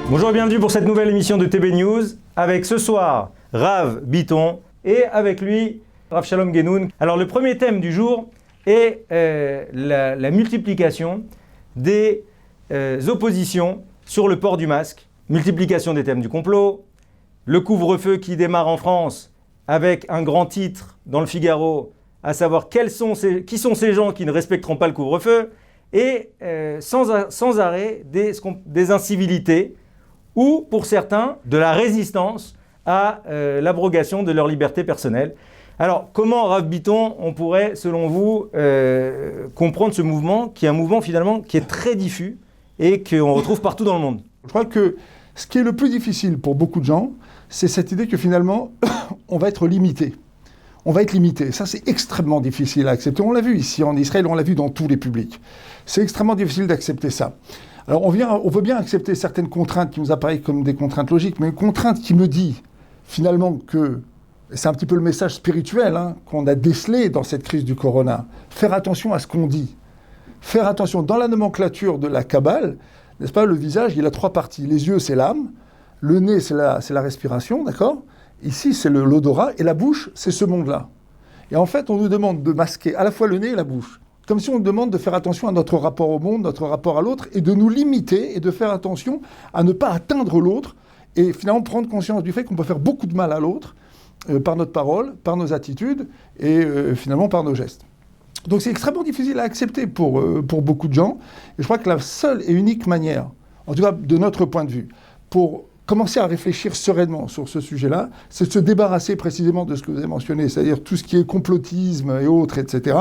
Bonjour et bienvenue pour cette nouvelle émission de TB News avec ce soir Rav Bitton et avec lui Rav Shalom Genoun. Alors le premier thème du jour est la multiplication des oppositions sur le port du masque, multiplication des thèmes du complot, le couvre-feu qui démarre en France avec un grand titre dans le Figaro, à savoir qui sont ces gens qui ne respecteront pas le couvre-feu, et sans arrêt des incivilités ou, pour certains, de la résistance à l'abrogation de leur liberté personnelle. Alors, comment, Rav Bitton, on pourrait, selon vous, comprendre ce mouvement, qui est un mouvement finalement qui est très diffus et qu'on retrouve partout dans le monde? Je crois que ce qui est le plus difficile pour beaucoup de gens, c'est cette idée que finalement, on va être limité. On va être limité. Ça, c'est extrêmement difficile à accepter. On l'a vu ici en Israël, on l'a vu dans tous les publics. C'est extrêmement difficile d'accepter ça. Alors, on veut bien accepter certaines contraintes qui nous apparaissent comme des contraintes logiques, mais une contrainte qui me dit, finalement, que c'est un petit peu le message spirituel qu'on a décelé dans cette crise du corona. Faire attention à ce qu'on dit. Faire attention. Dans la nomenclature de la Kabbale, n'est-ce pas, le visage, il a trois parties. Les yeux, c'est l'âme. Le nez, c'est la respiration, d'accord ? Ici, c'est l'odorat. Et la bouche, c'est ce monde-là. Et en fait, on nous demande de masquer à la fois le nez et la bouche. Comme si on nous demande de faire attention à notre rapport au monde, notre rapport à l'autre, et de nous limiter et de faire attention à ne pas atteindre l'autre, et finalement prendre conscience du fait qu'on peut faire beaucoup de mal à l'autre par notre parole, par nos attitudes, et finalement par nos gestes. Donc c'est extrêmement difficile à accepter pour beaucoup de gens, et je crois que la seule et unique manière, en tout cas de notre point de vue, pour commencer à réfléchir sereinement sur ce sujet-là, c'est de se débarrasser précisément de ce que vous avez mentionné, c'est-à-dire tout ce qui est complotisme et autres, etc.,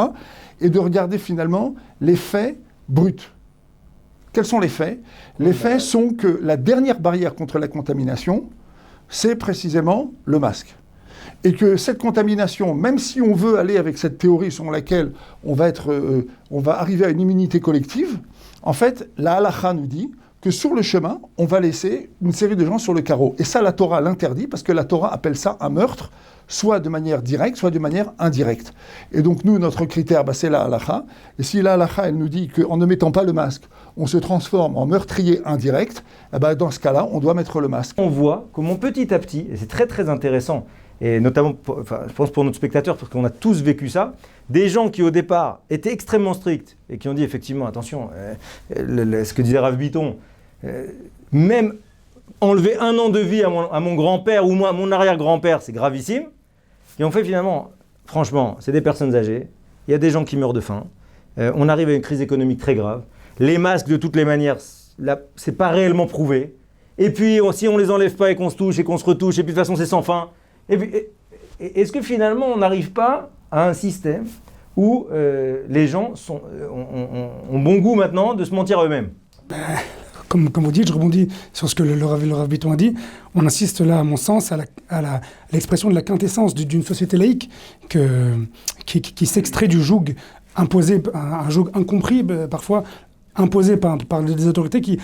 et de regarder finalement les faits bruts. Quels sont les faits ? Les faits sont que la dernière barrière contre la contamination, c'est précisément le masque. Et que cette contamination, même si on veut aller avec cette théorie selon laquelle on va arriver à une immunité collective, en fait, la halakha nous dit que sur le chemin, on va laisser une série de gens sur le carreau. Et ça, la Torah l'interdit, parce que la Torah appelle ça un meurtre, soit de manière directe, soit de manière indirecte. Et donc nous, notre critère, c'est la halakha. Et si la halakha, elle nous dit qu'en ne mettant pas le masque, on se transforme en meurtrier indirect, dans ce cas-là, on doit mettre le masque. On voit comment petit à petit, et c'est très très intéressant, et notamment, je pense pour notre spectateur, parce qu'on a tous vécu ça, des gens qui au départ étaient extrêmement stricts et qui ont dit effectivement, attention, ce que disait Rav Bitton, même enlever 1 an de vie à mon grand-père ou à mon arrière-grand-père, c'est gravissime. Et on fait finalement, franchement, c'est des personnes âgées, il y a des gens qui meurent de faim, on arrive à une crise économique très grave, les masques de toutes les manières, là, c'est pas réellement prouvé. Et puis si on les enlève pas et qu'on se touche et qu'on se retouche, et puis de toute façon c'est sans fin. Et puis, est-ce que finalement on n'arrive pas à un système où les gens ont bon goût maintenant de se mentir à eux-mêmes? Comme vous dites, je rebondis sur ce que le Rav Bitton a dit. On insiste là, à mon sens, à l'expression de la quintessence d'une société laïque qui s'extrait du joug imposé, un joug incompris, parfois imposé par des autorités qui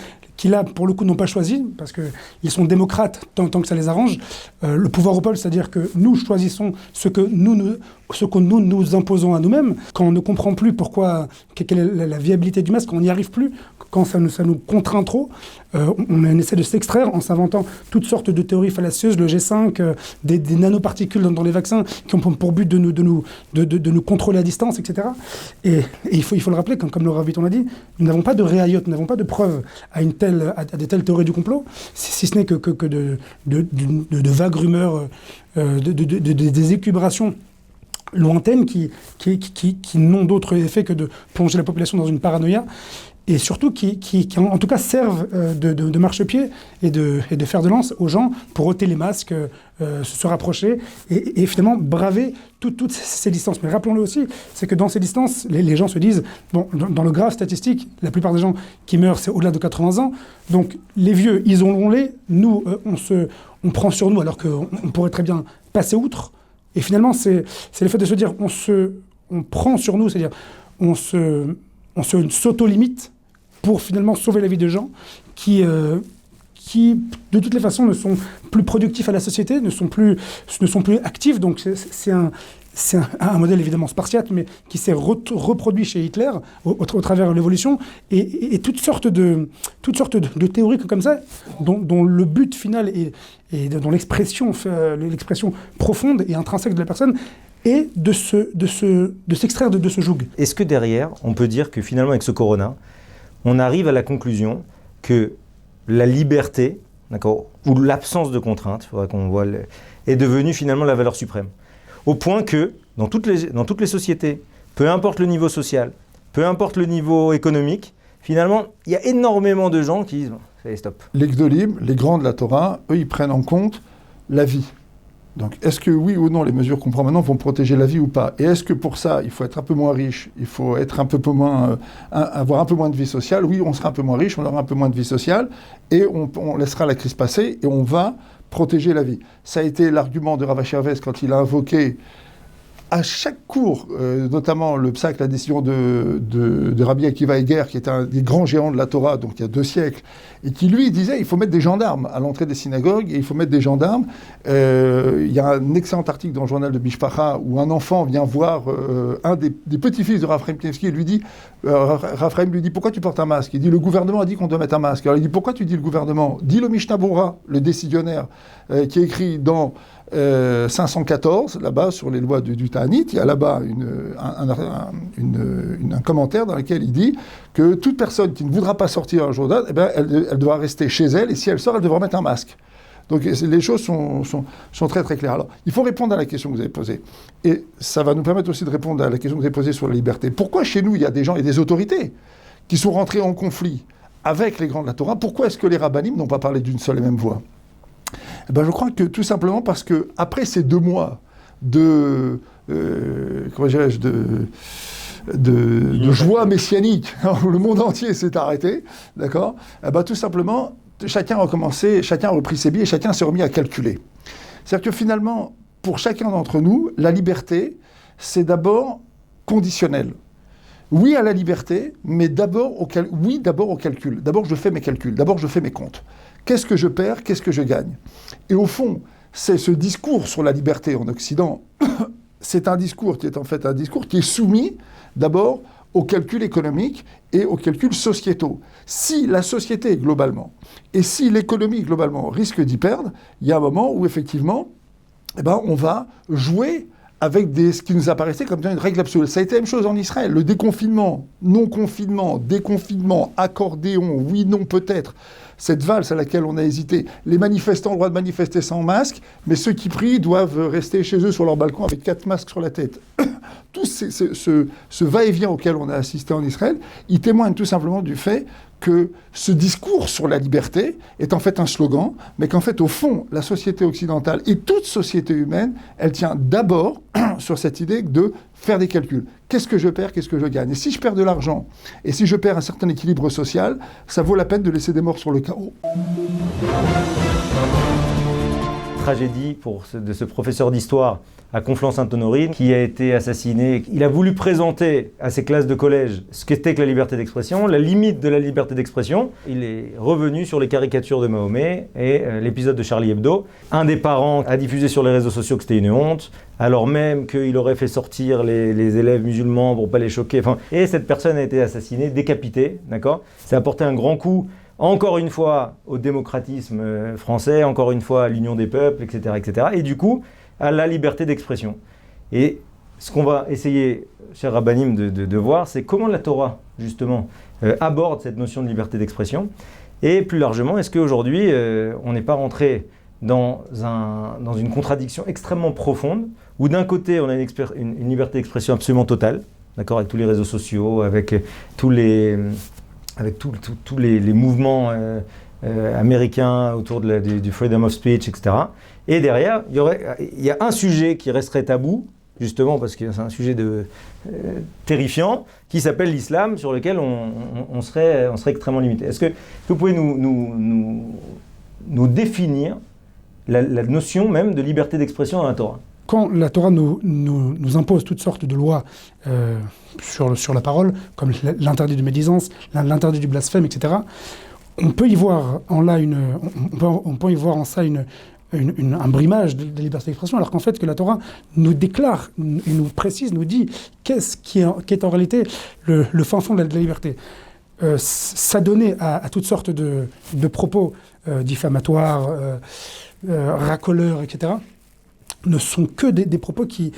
là, pour le coup, n'ont pas choisi, parce qu'ils sont démocrates tant que ça les arrange, le pouvoir au peuple, c'est-à-dire que nous choisissons ce que nous imposons à nous-mêmes. Quand on ne comprend plus quelle est la viabilité du masque, quand on n'y arrive plus, quand ça nous contraint trop, on essaie de s'extraire en s'inventant toutes sortes de théories fallacieuses, le G5, des nanoparticules dans les vaccins qui ont pour but de nous contrôler à distance, etc. Et il faut le rappeler, comme le Rav Bitton l'a dit, nous n'avons pas de réayote, nous n'avons pas de preuves à de telles théories du complot, si ce n'est que de vagues rumeurs, des élucubrations lointaines qui n'ont d'autre effet que de plonger la population dans une paranoïa, et surtout qui en tout cas servent de marchepied et de fer de lance aux gens pour ôter les masques, se rapprocher et finalement braver toutes ces distances. Mais rappelons-le aussi, c'est que dans ces distances, les gens se disent, bon, dans le graphe statistique, la plupart des gens qui meurent, c'est au-delà de 80 ans, donc les vieux, isolons-les, nous, on prend sur nous alors qu'on pourrait très bien passer outre, et finalement, c'est le fait de se dire, on prend sur nous, c'est-à-dire, on s'auto-limite pour finalement sauver la vie de gens qui qui, de toutes les façons, ne sont plus productifs à la société, ne sont plus actifs. Donc c'est un modèle évidemment spartiate, mais qui s'est reproduit chez Hitler au travers de l'évolution, et toutes sortes de théories comme ça, dont le but final et dont l'expression profonde et intrinsèque de la personne est de s'extraire de ce joug. Est-ce que derrière, on peut dire que finalement avec ce corona, on arrive à la conclusion que la liberté, d'accord, ou l'absence de contrainte, il faudra qu'on voit, est devenue finalement la valeur suprême. Au point que, dans toutes les sociétés, peu importe le niveau social, peu importe le niveau économique, finalement, il y a énormément de gens qui disent bon, « allez, stop ». Les Gdolim, les grands de la Torah, eux, ils prennent en compte la vie. Donc, est-ce que oui ou non, les mesures qu'on prend maintenant vont protéger la vie ou pas? Et est-ce que pour ça, il faut être un peu moins riche, il faut être un peu moins, avoir un peu moins de vie sociale? Oui, on sera un peu moins riche, on aura un peu moins de vie sociale, et on laissera la crise passer, et on va protéger la vie. Ça a été l'argument de Rav Asher Weiss quand il a invoqué à chaque cours, notamment le psaque, la décision de Rabbi Akiva Eger, qui est un des grands géants de la Torah, donc il y a 2 siècles, et qui lui disait il faut mettre des gendarmes à l'entrée des synagogues, et il faut mettre des gendarmes. Il y a un excellent article dans le journal de Mishpacha où un enfant vient voir un des petits-fils de Rav Chaim Kanievski et lui dit, Rav Chaim lui dit pourquoi tu portes un masque? Il dit le gouvernement a dit qu'on doit mettre un masque. Alors il dit pourquoi tu dis le gouvernement? Dis le Mishnah Bora, le décisionnaire, qui est écrit dans 514, là-bas, sur les lois du Ta'anit, il y a là-bas un commentaire dans lequel il dit que toute personne qui ne voudra pas sortir un jour date, eh ben, elle devra rester chez elle, et si elle sort, elle devra mettre un masque. Donc les choses sont très très claires. Alors, il faut répondre à la question que vous avez posée. Et ça va nous permettre aussi de répondre à la question que vous avez posée sur la liberté. Pourquoi chez nous, il y a des gens et des autorités qui sont rentrés en conflit avec les grands de la Torah? Pourquoi est-ce que les rabbinim n'ont pas parlé d'une seule et même voix? Eh ben, je crois que tout simplement parce que après ces 2 mois de joie messianique, où le monde entier s'est arrêté, d'accord, eh ben, tout simplement, chacun a repris ses billes et chacun s'est remis à calculer. C'est-à-dire que finalement, pour chacun d'entre nous, la liberté, c'est d'abord conditionnel. Oui à la liberté, mais d'abord au calcul. D'abord, je fais mes calculs, d'abord, je fais mes comptes. Qu'est-ce que je perds, qu'est-ce que je gagne? Et au fond, c'est ce discours sur la liberté en Occident, c'est un discours qui est en fait un discours qui est soumis d'abord aux calculs économiques et aux calculs sociétaux. Si la société globalement, et si l'économie globalement risque d'y perdre, il y a un moment où effectivement, eh ben, on va jouer avec ce qui nous apparaissait comme une règle absolue. Ça a été la même chose en Israël. Le déconfinement, non-confinement, déconfinement, accordéon, oui, non, peut-être. Cette valse à laquelle on a hésité. Les manifestants ont le droit de manifester sans masque, mais ceux qui prient doivent rester chez eux sur leur balcon avec 4 masques sur la tête. Tout ce va-et-vient auquel on a assisté en Israël, il témoigne tout simplement du fait que ce discours sur la liberté est en fait un slogan, mais qu'en fait, au fond, la société occidentale et toute société humaine, elle tient d'abord sur cette idée de faire des calculs. Qu'est-ce que je perds, qu'est-ce que je gagne? Et si je perds de l'argent, et si je perds un certain équilibre social, ça vaut la peine de laisser des morts sur le carreau. Tragédie de ce professeur d'histoire à Conflans-Sainte-Honorine qui a été assassiné. Il a voulu présenter à ses classes de collège ce qu'était que la liberté d'expression, la limite de la liberté d'expression. Il est revenu sur les caricatures de Mahomet et l'épisode de Charlie Hebdo. Un des parents a diffusé sur les réseaux sociaux que c'était une honte, alors même qu'il aurait fait sortir les élèves musulmans pour pas les choquer. Et cette personne a été assassinée, décapitée, d'accord? Ça a porté un grand coup, encore une fois, au démocratisme français, encore une fois à l'union des peuples, etc., etc. Et du coup, à la liberté d'expression. Et ce qu'on va essayer, cher Rabbanim, de voir, c'est comment la Torah, justement, aborde cette notion de liberté d'expression. Et plus largement, est-ce qu'aujourd'hui, on n'est pas rentré dans une contradiction extrêmement profonde, où d'un côté, on a une liberté d'expression absolument totale, d'accord, avec tous les réseaux sociaux, avec tous les mouvements américains autour du freedom of speech, etc. Et derrière, il y a un sujet qui resterait tabou, justement parce que c'est un sujet terrifiant, qui s'appelle l'islam, sur lequel on serait extrêmement limité. Est-ce que vous pouvez nous définir la notion même de liberté d'expression dans la Torah? Quand la Torah nous impose toutes sortes de lois sur la parole, comme l'interdit de médisance, l'interdit du blasphème, etc., On peut y voir en là on peut y voir en ça un brimage de la liberté d'expression, alors qu'en fait que la Torah nous déclare, nous précise, nous dit qu'est-ce qui est en réalité le fin fond de la liberté. S'adonner à toutes sortes de propos diffamatoires, racoleurs, etc., ne sont que des propos qui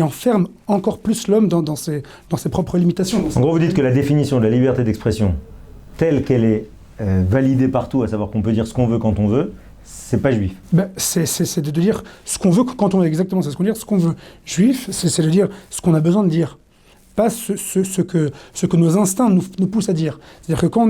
enferment encore plus l'homme dans ses propres limitations. En gros, vous dites que la définition de la liberté d'expression, telle qu'elle est validée partout, à savoir qu'on peut dire ce qu'on veut quand on veut, c'est pas juif. C'est de dire ce qu'on veut quand on veut, exactement, c'est ce qu'on veut dire, ce qu'on veut. Juif, c'est de dire ce qu'on a besoin de dire, pas ce que nos instincts nous poussent à dire. C'est-à-dire que quand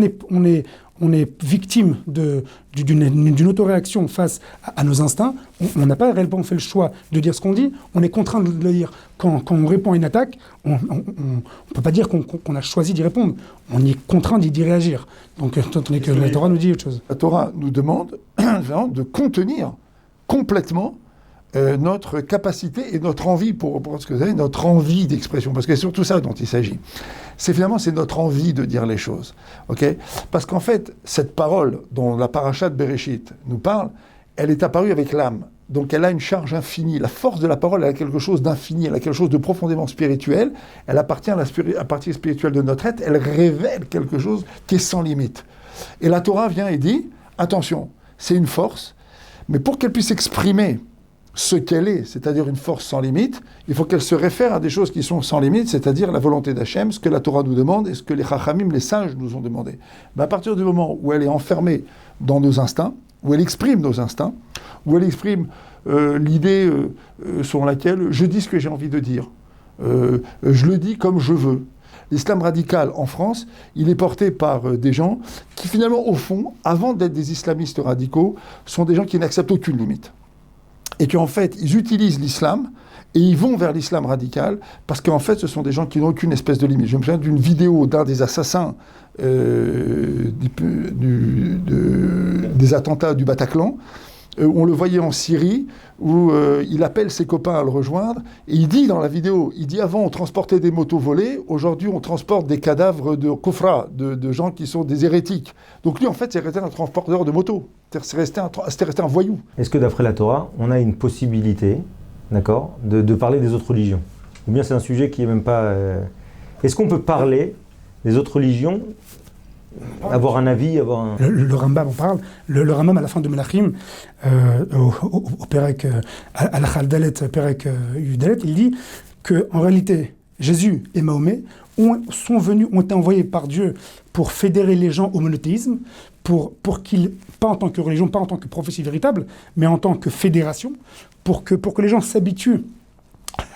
on est victime d'une autoréaction face à nos instincts, on n'a pas réellement fait le choix de dire ce qu'on dit, on est contraint de le dire. Quand on répond à une attaque, on ne peut pas dire qu'on a choisi d'y répondre, on est contraint d'y réagir. Donc, tandis que la Torah nous dit autre chose. La Torah nous demande de contenir complètement notre capacité et notre envie, pour ce que vous avez, notre envie d'expression, parce que c'est surtout ça dont il s'agit. C'est notre envie de dire les choses, ok ? Parce qu'en fait, cette parole dont la paracha de Bereshit nous parle, elle est apparue avec l'âme, donc elle a une charge infinie. La force de la parole, elle a quelque chose d'infini, elle a quelque chose de profondément spirituel, elle appartient à la partie spirituelle de notre être, elle révèle quelque chose qui est sans limite. Et la Torah vient et dit, attention, c'est une force, mais pour qu'elle puisse exprimer ce qu'elle est, c'est-à-dire une force sans limite, il faut qu'elle se réfère à des choses qui sont sans limite, c'est-à-dire la volonté d'Hachem, ce que la Torah nous demande et ce que les Chachamim, les sages, nous ont demandé. Mais à partir du moment où elle est enfermée dans nos instincts, où elle exprime nos instincts, où elle exprime l'idée selon laquelle je dis ce que j'ai envie de dire, je le dis comme je veux. L'islam radical en France, il est porté par des gens qui finalement, au fond, avant d'être des islamistes radicaux, sont des gens qui n'acceptent aucune limite. Et qu'en fait, ils utilisent l'islam et ils vont vers l'islam radical parce qu'en fait, ce sont des gens qui n'ont aucune espèce de limite. Je me souviens d'une vidéo d'un des assassins des attentats du Bataclan, où on le voyait en Syrie, où il appelle ses copains à le rejoindre, et il dit dans la vidéo, avant on transportait des motos volées, aujourd'hui on transporte des cadavres de kofra, de gens qui sont des hérétiques. Donc lui en fait c'est resté un transporteur de motos, c'est resté un voyou. Est-ce que d'après la Torah, on a une possibilité, d'accord, de parler des autres religions ? Ou bien c'est un sujet qui est même pas... Est-ce qu'on peut parler des autres religions ? Avoir un avis, avoir un... Le Rambam en parle. Le Rambam, à la fin de Melachim, au Perek Al-Achal Dalet, Perek Yudalet, il dit qu'en réalité, Jésus et Mahomet ont été envoyés par Dieu pour fédérer les gens au monothéisme, pour qu'ils, pas en tant que religion, pas en tant que prophétie véritable, mais en tant que fédération, pour que les gens s'habituent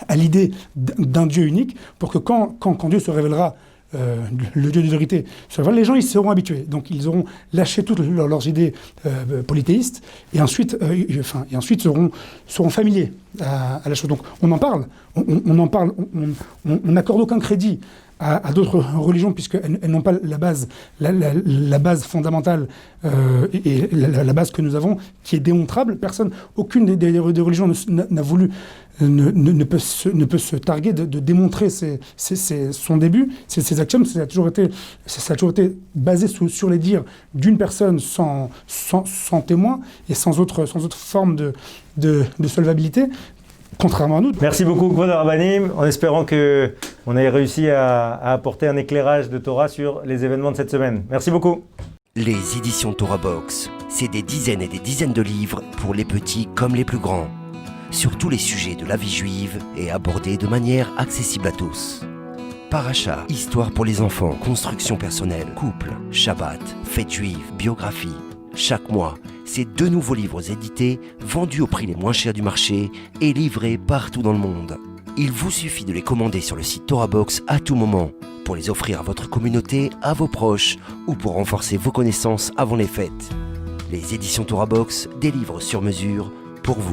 à l'idée d'un Dieu unique, pour que quand Dieu se révélera, le Dieu de vérité, les gens ils seront habitués, donc ils auront lâché toutes leurs idées polythéistes et ensuite seront familiers à la chose. Donc on en parle, on n'accorde aucun crédit à d'autres religions puisqu'elles n'ont pas la base fondamentale et la base que nous avons qui est démontrable. Aucune des religions n'a voulu ne peut se targuer de démontrer son début, ses axiomes. Ça a toujours été basé sur les dires d'une personne sans témoin et sans autre forme de solvabilité. Contrairement à nous. Merci beaucoup, Kvod Rabbanim, en espérant qu'on ait réussi à apporter un éclairage de Torah sur les événements de cette semaine. Merci beaucoup. Les éditions Torah Box, c'est des dizaines et des dizaines de livres pour les petits comme les plus grands, sur tous les sujets de la vie juive et abordés de manière accessible à tous. Paracha, histoire pour les enfants, construction personnelle, couple, Shabbat, fête juive, biographie. Chaque mois, c'est 2 nouveaux livres édités, vendus au prix les moins chers du marché et livrés partout dans le monde. Il vous suffit de les commander sur le site Torah Box à tout moment, pour les offrir à votre communauté, à vos proches ou pour renforcer vos connaissances avant les fêtes. Les éditions Torah Box, des livres sur mesure pour vous.